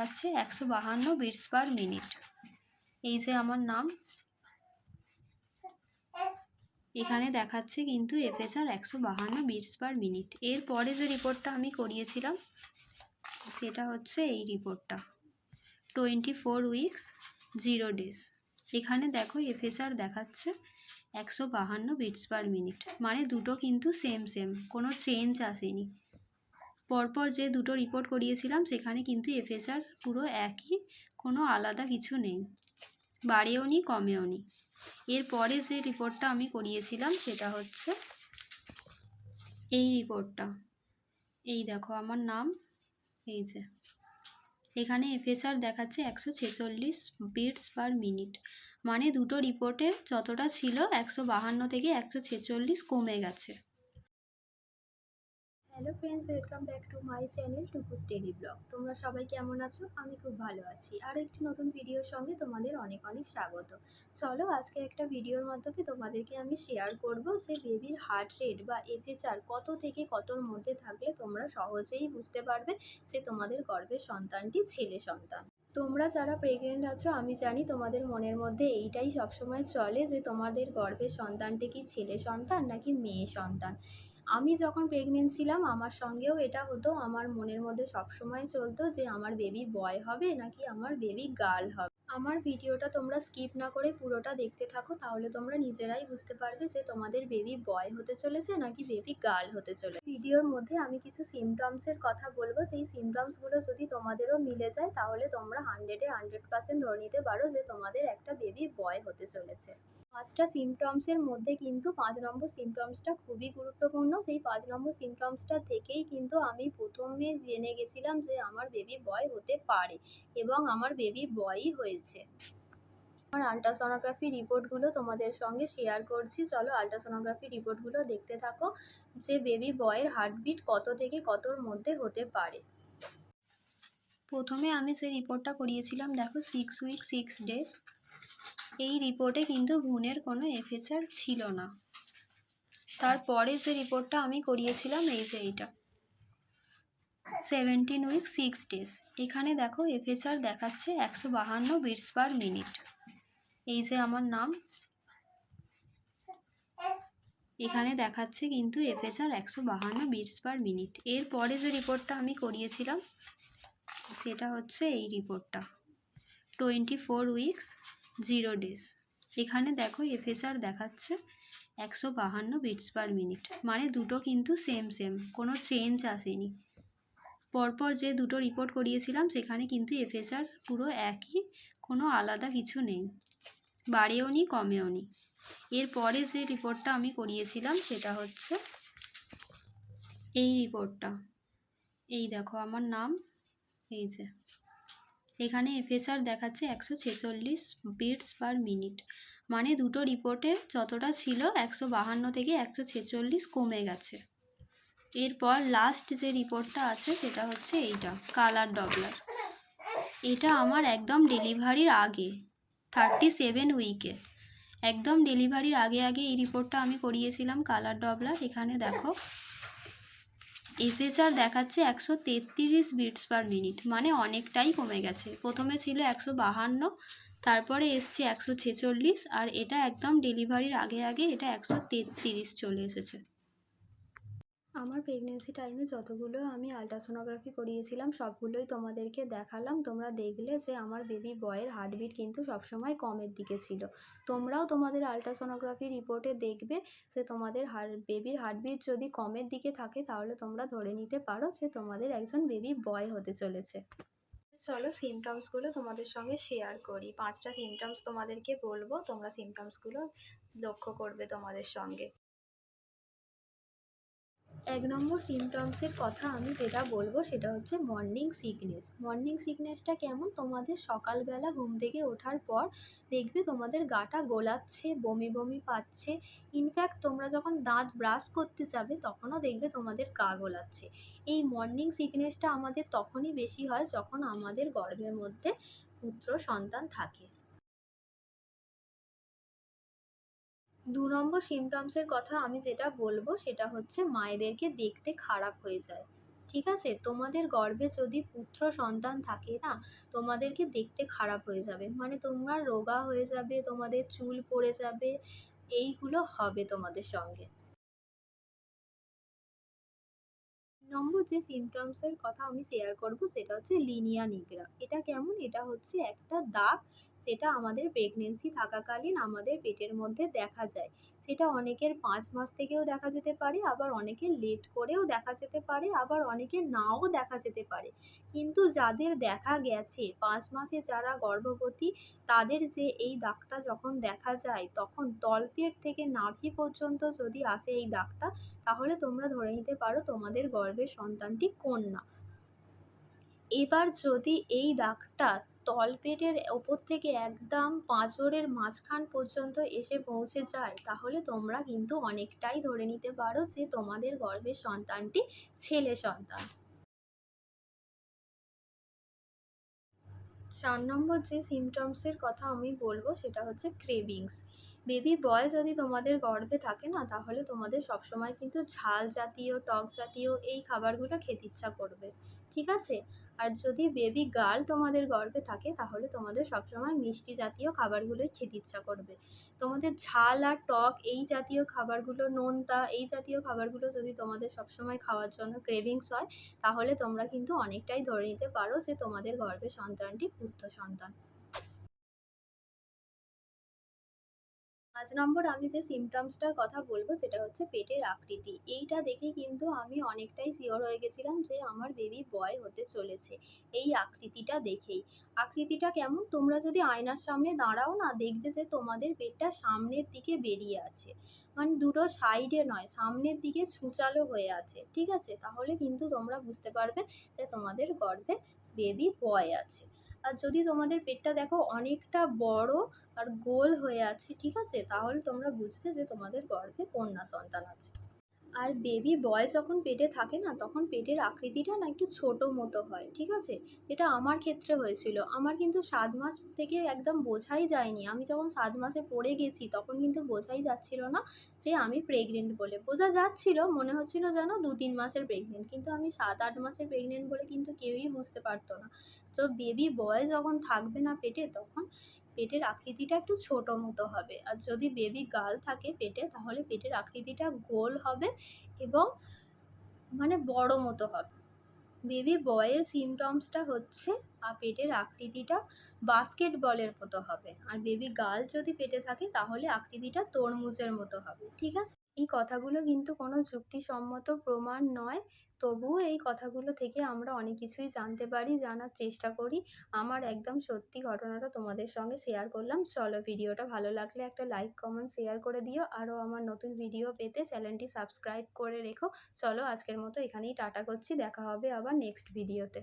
দেখাচ্ছে 152 bits per minute. এই যে আমার নাম, এখানে দেখাচ্ছে কিন্তু এফএসআর 152 বিটস পার মিনিট। এরপরে যে রিপোর্টটা আমি করিয়েছিলাম সেটা হচ্ছে এই রিপোর্টটা, 24 উইকস 0 ডেজ। এখানে দেখো এফএসআর দেখাচ্ছে 152 বিটস পার মিনিট, মানে দুটো কিন্তু সেম, কোনো চেঞ্জ আসেনি। পরপর যে দুটো রিপোর্ট করিয়েছিলাম সেখানে কিন্তু এফএসআর পুরো একই, কোনো আলাদা কিছু নেই, বাড়েও নি কমেও নি। এরপরে যে রিপোর্টটা আমি করিয়েছিলাম সেটা হচ্ছে এই রিপোর্টটা। এই দেখো আমার নাম, এই যে এখানে এফএসআর দেখাচ্ছে 146 বিটস পার মিনিট, মানে দুটো রিপোর্টের যতটা ছিল 152 থেকে 146 কমে গেছে। Hello friends, welcome back to my channel Tukus daily blog. তোমরা সবাই কেমন আছো? আমি খুব ভালো আছি। আর একটি নতুন ভিডিওর সঙ্গে তোমাদের অনেক অনেক স্বাগত। চলো আজকে একটা ভিডিওর মাধ্যমে তোমাদেরকে আমি শেয়ার করব যে বেবির হার্ট রেট বা এফএসআর কত থেকে কতর মধ্যে থাকলে তোমরা সহজেই বুঝতে পারবে যে তোমাদের গর্ভের সন্তানটি ছেলে সন্তান। তোমরা যারা প্রেগনেন্ট আছো, আমি জানি তোমাদের মনের মধ্যে এইটাই সবসময় চলে যে তোমাদের গর্ভের সন্তানটি কি ছেলে সন্তান নাকি মেয়ে সন্তান। আমি যখন প্রেগনেন্ট ছিলাম আমার সঙ্গেও এটা হতো, আমার মনের মধ্যে সবসময় চলতো যে আমার বেবি বয় হবে নাকি আমার বেবি গার্ল হবে। আমার ভিডিওটা তোমরা স্কিপ না করে পুরোটা দেখতে থাকো, তাহলে তোমরা নিজেরাই বুঝতে পারবে যে তোমাদের বেবি বয় হতে চলেছে নাকি বেবি গার্ল হতে চলেছে। ভিডিওর মধ্যে আমি কিছু সিমটমসের কথা বলবো, সেই সিমটমসগুলো যদি তোমাদেরও মিলে যায় তাহলে তোমরা 100% ধরে নিতে পারো যে তোমাদের একটা বেবি বয় হতে চলেছে। 5টা সিমটমসের মধ্যে কিন্তু 5 নম্বর সিমটমসটা খুবই গুরুত্বপূর্ণ। সেই 5 নম্বর সিমটমসটা থেকেই কিন্তু আমি প্রথমে জেনে গেছিলাম যে আমার বেবি বয় হতে পারে, এবং আমার বেবি বয়ই হয়েছে। আমার আল্ট্রাসোনোগ্রাফি রিপোর্টগুলো তোমাদের সঙ্গে শেয়ার করছি। চলো আল্ট্রাসোনোগ্রাফি রিপোর্টগুলো দেখতে থাকো যে বেবি বয়ের হার্টবিট কত থেকে কতর মধ্যে হতে পারে। প্রথমে আমি যে রিপোর্টটা করিয়েছিলাম দেখো 6 উইক 6 ডেজ। এই রিপোর্টে কিন্তু ভ্রূণের কোনো এফএসআর ছিল না। তারপরে যে রিপোর্টটা আমি করিয়েছিলাম এই যে এইটা 17 উইক 6 ডেজ, এখানে দেখো এফএসআর দেখাচ্ছে 152 বিটস পার মিনিট। এই যে আমার নাম, এখানে দেখাচ্ছে কিন্তু এফএসআর 152 বিটস পার মিনিট। এরপরে যে রিপোর্টটা আমি করিয়েছিলাম সেটা হচ্ছে এই রিপোর্টটা 24 উইকস 0 ডেজ। এখানে দেখো এফএসআর দেখাচ্ছে 152 বিটস পার মিনিট, মানে দুটো কিন্তু সেম, কোনো চেঞ্জ আসেনি। পরপর যে দুটো রিপোর্ট করিয়েছিলাম সেখানে কিন্তু এফএসআর পুরো একই, কোনো আলাদা কিছু নেই, বাড়েও নি কমেও নি। এরপরে যে রিপোর্টটা আমি করিয়েছিলাম সেটা হচ্ছে এই রিপোর্টটা। এই দেখো আমার নাম, এই যে এখানে এফএসআর দেখাচ্ছে 146 বিটস পার মিনিট, মানে দুটো রিপোর্টের যতটা ছিল 152 থেকে 146 কমে গেছে। এরপর লাস্ট যে রিপোর্টটা আছে সেটা হচ্ছে এইটা কালার ডপলার। এটা আমার একদম ডেলিভারির আগে 37 উইকে, একদম ডেলিভারির আগে এই রিপোর্টটা আমি করিয়েছিলাম কালার ডপলার। এখানে দেখো এফএসআর দেখাচ্ছে 133 বিটস পার মিনিট, মানে অনেকটাই কমে গেছে। প্রথমে ছিল 152, তারপরে এসছে 146, আর এটা একদম ডেলিভারির আগে এটা 133 চলে এসেছে। আমার প্রেগনেন্সি টাইমে যতগুলো আমি আল্ট্রাসোনোগ্রাফি করিয়েছিলাম সবগুলোই তোমাদেরকে দেখালাম। তোমরা দেখলে যে আমার বেবি বয়ের হার্টবিট কিন্তু সবসময় কমের দিকে ছিল। তোমরাও তোমাদের আল্ট্রাসোনোগ্রাফি রিপোর্টে দেখবে যে তোমাদের বেবির হার্টবিট যদি কমের দিকে থাকে তাহলে তোমরা ধরে নিতে পারো যে তোমাদের একজন বেবি বয় হতে চলেছে। চলো সিমটমসগুলো তোমাদের সঙ্গে শেয়ার করি। 5টা সিমটমস তোমাদেরকে বলবো, তোমরা সিমটমসগুলো লক্ষ্য করবে তোমাদের সঙ্গে। 1 নম্বর সিমটমসের কথা আমি যেটা বলবো সেটা হচ্ছে মর্নিং সিকনেস। মর্নিং সিকনেসটা কেমন? তোমাদের সকালবেলা ঘুম থেকে ওঠার পর দেখবে তোমাদের গাটা গোলাচ্ছে, বমি বমি পাচ্ছে। ইনফ্যাক্ট তোমরা যখন দাঁত ব্রাশ করতে যাবে তখনও দেখবে তোমাদের গা গোলাচ্ছে। এই মর্নিং সিকনেসটা আমাদের তখনই বেশি হয় যখন আমাদের গর্ভের মধ্যে পুত্র সন্তান থাকে। 2 নম্বর সিমটমসের কথা আমি যেটা বলবো সেটা হচ্ছে মায়েদেরকে দেখতে খারাপ হয়ে যায়। ঠিক আছে? তোমাদের গর্ভে যদি পুত্র সন্তান থাকে না, তোমাদেরকে দেখতে খারাপ হয়ে যাবে। মানে তোমরা রোগা হয়ে যাবে, তোমাদের চুল পড়ে যাবে, এইগুলো হবে তোমাদের সঙ্গে। নম্বর যে symptoms এর কথা আমি শেয়ার করব সেটা হচ্ছে লিনিয়া নিগ্রা। এটা কেমন? এটা হচ্ছে একটা দাগ যেটা আমাদের প্রেগনেন্সি থাকাকালীন আমাদের পেটের মধ্যে দেখা যায়। সেটা অনেকের ৫ মাস থেকেও দেখা যেতে পারে, আবার অনেকের লেট করেও দেখা যেতে পারে, আবার অনেকের নাও দেখা যেতে পারে। কিন্তু যাদের দেখা গেছে ৫ মাসে যারা গর্ভবতী, তাদের যে এই দাগটা যখন দেখা যায় তখন তলপেট থেকে নাভি পর্যন্ত যদি আসে এই দাগটা, তাহলে তোমরা ধরে নিতে পারো তোমাদের গর্ভের সন্তানটি কন্যা। এবার যদি এই দাগটা তলপেটের ওপর থেকে একদম পাঁজরের মাঝখান পর্যন্ত এসে পৌঁছে যায়, তাহলে তোমরা কিন্তু অনেকটাই ধরে নিতে পারো যে তোমাদের গর্ভের সন্তানটি ছেলে সন্তান। ৪ নম্বর যে সিম্পটমসের কথা আমি বলব সেটা হচ্ছে ক্রেভিংস। বেবি বয় যদি তোমাদের গর্ভে থাকে না, তাহলে তোমাদের সবসময় কিন্তু ঝাল জাতীয়, টক জাতীয় এই খাবারগুলো খেতে ইচ্ছা করবে। ঠিক আছে? আর যদি বেবি গার্ল তোমাদের গর্ভে থাকে, তাহলে তোমাদের সবসময় মিষ্টি জাতীয় খাবারগুলোই খেতে ইচ্ছা করবে। তোমাদের ঝাল আর টক এই জাতীয় খাবারগুলো, নোনতা এই জাতীয় খাবারগুলো যদি তোমাদের সবসময় খাওয়ার জন্য ক্রেভিংস হয়, তাহলে তোমরা কিন্তু অনেকটাই ধরে নিতে পারো যে তোমাদের গর্ভে সন্তানটি পুত্র সন্তান। ৫ নম্বর আমি যে সিম্পটমসটার কথা বলব সেটা হচ্ছে পেটের আকৃতি। এইটা দেখে কিন্তু আমি অনেকটাই শিওর হয়ে গেছিলাম যে আমার বেবি বয় হতে চলেছে। এই আকৃতিটা দেখেই। আকৃতিটা কেমন? তোমরা যদি আয়নার সামনে দাঁড়াও না, দেখবে যে তোমাদের পেটটা সামনের দিকে বেরিয়ে আছে। মানে দুটো সাইডে নয়, সামনের দিকে ছুঁচালো হয়ে আছে। ঠিক আছে? তাহলে কিন্তু তোমরা বুঝতে পারবে যে তোমাদের গর্ভে বেবি বয় আছে। আর যদি তোমাদের পেটটা দেখো অনেকটা বড় আর গোল হয়ে আছে, ঠিক আছে? তাহলে তোমরা বুঝবে যে তোমাদের গর্ভে কন্যা সন্তান আছে। আর বেবি বয় যখন পেটে থাকে না, তখন পেটের আকৃতিটা না একটু ছোট মতো হয়। ঠিক আছে? যেটা আমার ক্ষেত্রে হয়েছিল। আমার কিন্তু ৭ মাস থেকে একদম বোঝাই যায়নি। আমি যখন ৭ মাসে পড়ে গেছি তখন কিন্তু বোঝাই যাচ্ছিল না যে আমি প্রেগনেন্ট বলে। বোঝা যাচ্ছিল, মনে হচ্ছিল যেন ২-৩ মাসের প্রেগনেন্ট। কিন্তু আমি ৭-৮ মাসের প্রেগনেন্ট বলে কিন্তু কেউই বুঝতে পারত না। তো বেবি বয় যখন থাকবে না পেটে, তখন পেটের আকৃতিটা একটু ছোট মতো হবে। আর যদি বেবি গার্ল থাকে পেটে, তাহলে পেটের আকৃতিটা গোল হবে এবং মানে বড় মতো হবে। বেবি বয়ের সিম্পটমসটা হচ্ছে পেটের আকৃতিটা বাস্কেট বলের মতো হবে। আর বেবি গার্ল যদি পেটে থাকে তাহলে আকৃতিটা তরমুজের মতো হবে। ঠিক আছে? এই কথাগুলো কিন্তু কোনো যুক্তিসম্মত প্রমাণ নয়। তবুও এই কথাগুলো থেকে আমরা অনেক কিছুই জানতে পারি, জানার চেষ্টা করি। আমার একদম সত্যি ঘটনাটা তোমাদের সঙ্গে শেয়ার করলাম। চলো, ভিডিওটা ভালো লাগলে একটা লাইক, কমেন্ট, শেয়ার করে দিও। আরও আমার নতুন ভিডিও পেতে চ্যানেলটি সাবস্ক্রাইব করে রেখো। চলো, আজকের মতো এখানেই টাটা করছি। দেখা হবে আবার নেক্সট ভিডিওতে।